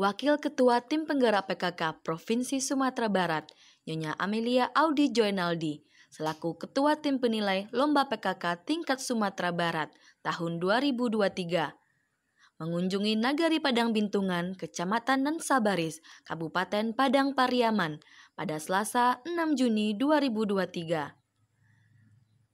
Wakil Ketua Tim Penggerak PKK Provinsi Sumatera Barat, Nyonya Amelia Audi Joynaldi, selaku Ketua Tim Penilai Lomba PKK Tingkat Sumatera Barat tahun 2023, mengunjungi Nagari Padang Bintungan, Kecamatan Nensabaris, Kabupaten Padang Pariaman pada Selasa 6 Juni 2023.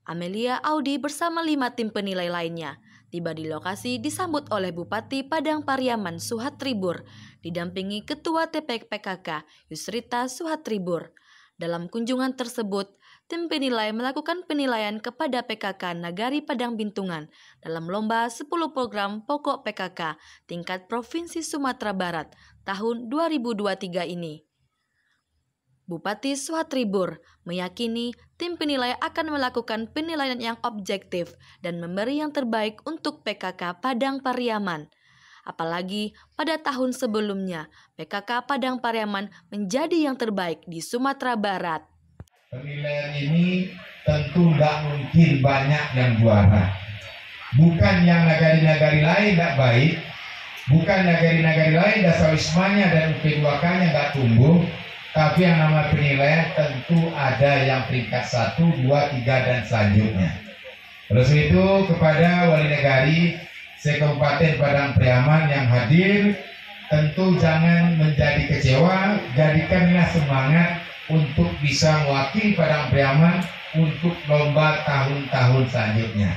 Amelia Audi bersama 5 tim penilai lainnya tiba di lokasi disambut oleh Bupati Padang Pariaman Suhatribur, didampingi Ketua TPPKK Yusrita Suhatribur. Dalam kunjungan tersebut, tim penilai melakukan penilaian kepada PKK Nagari Padang Bintungan dalam lomba 10 program pokok PKK tingkat Provinsi Sumatera Barat tahun 2023 ini. Bupati Suhatribur meyakini tim penilai akan melakukan penilaian yang objektif dan memberi yang terbaik untuk PKK Padang Pariaman. Apalagi pada tahun sebelumnya, PKK Padang Pariaman menjadi yang terbaik di Sumatera Barat. Penilaian ini tentu tidak mungkin banyak yang juara. Bukan yang nagari-nagari lain tidak baik, bukan nagari-nagari lain dasawismanya dan UP2K-nya tidak tumbuh, tapi yang nama penilaian tentu ada yang peringkat 1, 2, 3 dan selanjutnya. Oleh itu kepada wali negari se-Kabupaten Padang Pariaman yang hadir, tentu jangan menjadi kecewa, jadikanlah semangat untuk bisa mewakili Padang Pariaman untuk lomba tahun-tahun selanjutnya.